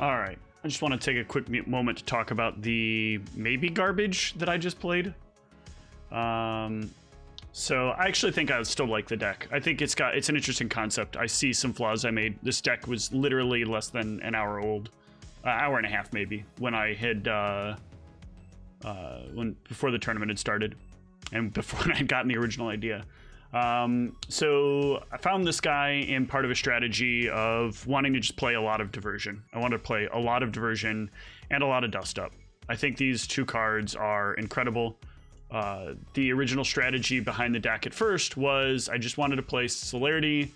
All right. I just want to take a quick moment to talk about the maybe garbage that I just played. So I actually think I would still like the deck. I think it's an interesting concept. I see some flaws I made. This deck was literally less than an hour old, hour and a half maybe, when I had before the tournament had started, and before I had gotten the original idea. So I found this guy in part of a strategy of wanting to just play a lot of Diversion. I wanted to play a lot of Diversion and a lot of Dust Up. I think these two cards are incredible. The original strategy behind the deck at first was I just wanted to play Celerity,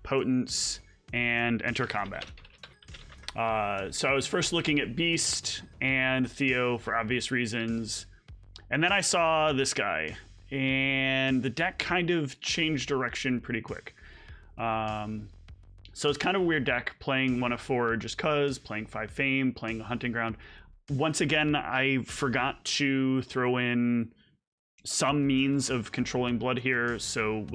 Potence, and Enter Combat. So I was first looking at Beast and Theo for obvious reasons. And then I saw this guy, and the deck kind of changed direction pretty quick. So it's kind of a weird deck, playing 1 of 4 just cause, playing 5 Fame, playing a Hunting Ground. Once again, I forgot to throw in some means of controlling blood here, so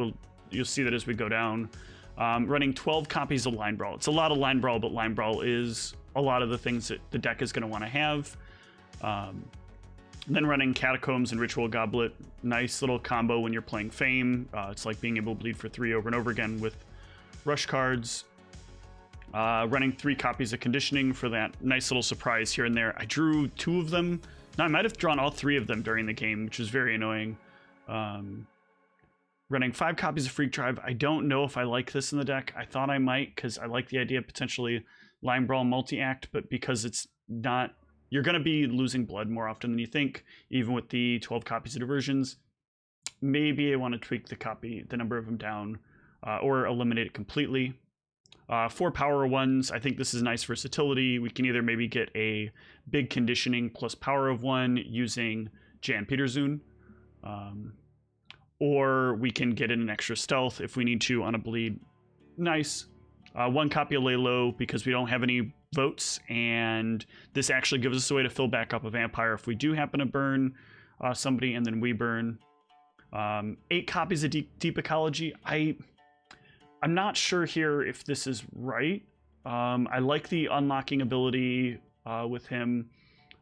you'll see that as we go down. Running 12 copies of Line Brawl. It's a lot of Line Brawl, but Line Brawl is a lot of the things that the deck is going to want to have. Then running Catacombs and Ritual Goblet. Nice little combo when you're playing Fame. It's like being able to bleed for 3 over and over again with Rush cards. Running 3 copies of Conditioning for that nice little surprise here and there. I drew 2 of them. No, I might have drawn all 3 of them during the game, which was very annoying. Running 5 copies of Freak Drive. I don't know if I like this in the deck. I thought I might, because I like the idea of potentially Line Brawl multi-act, but because it's not... You're going to be losing blood more often than you think, even with the 12 copies of Diversions. Maybe I want to tweak the number of them down, or eliminate it completely. 4 power 1s. I think this is nice versatility. We can either maybe get a big Conditioning plus power of 1 using Jan Peterzoon, or we can get in an extra stealth if we need to on a bleed. Nice. 1 copy of Lay Low because we don't have any votes, and this actually gives us a way to fill back up a vampire if we do happen to burn somebody and then we burn. 8 copies of Deep Ecology. I'm not sure here if this is right. I like the unlocking ability with him.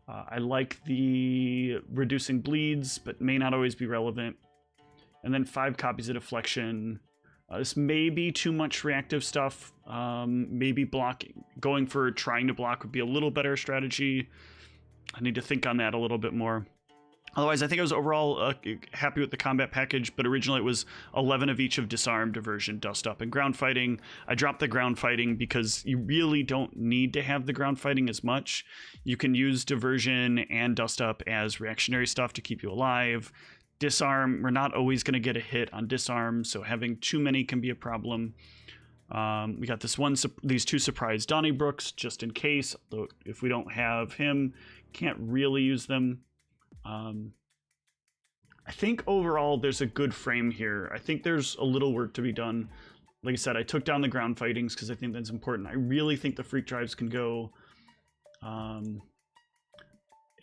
I like the reducing bleeds, but may not always be relevant. And then 5 copies of Deflection. This may be too much reactive stuff. Maybe going for trying to block would be a little better strategy. I need to think on that a little bit more. Otherwise, I think I was overall happy with the combat package, but originally it was 11 of each of Disarm, Diversion, Dust Up, and Ground Fighting. I dropped the Ground Fighting because you really don't need to have the Ground Fighting as much. You can use Diversion and Dust Up as reactionary stuff to keep you alive. Disarm, we're not always going to get a hit on Disarm, so having too many can be a problem. We got these 2 surprise Donnybrooks just in case, though if we don't have him, can't really use them. I think overall there's a good frame here. I think there's a little work to be done. Like I said, I took down the Ground Fightings because I think that's important. I really think the Freak Drives can go.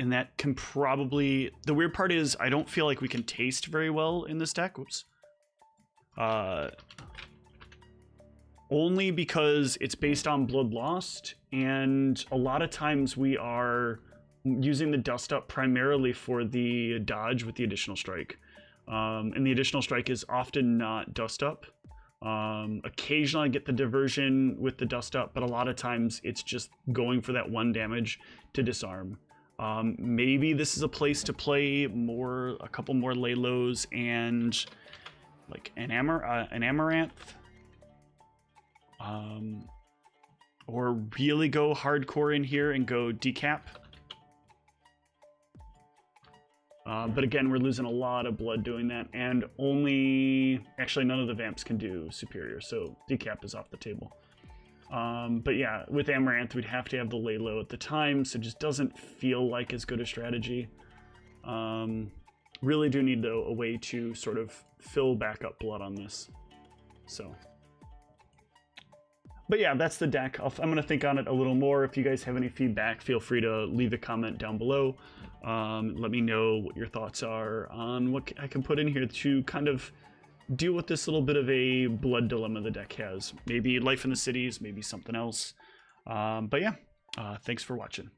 And that can probably... The weird part is I don't feel like we can taste very well in this deck. Whoops. Only because it's based on Blood Lost, and a lot of times we are using the Dust Up primarily for the dodge with the Additional Strike. And the Additional Strike is often not Dust Up. Occasionally I get the Diversion with the Dust Up, but a lot of times it's just going for that 1 damage to disarm. Maybe this is a place to play a couple more Lay Lows and like an Amaranth. Or really go hardcore in here and go Decap. But again, we're losing a lot of blood doing that, and actually none of the Vamps can do Superior, so Decap is off the table. But yeah, with Amaranth, we'd have to have the Lay Low at the time, so it just doesn't feel like as good a strategy. Really do need, though, a way to sort of fill back up blood on this. So. But yeah, that's the deck. I'm going to think on it a little more. If you guys have any feedback, feel free to leave a comment down below. Let me know what your thoughts are on what I can put in here to kind of deal with this little bit of a blood dilemma the deck has. Maybe Life in the Cities, maybe something else. But yeah, Thanks for watching.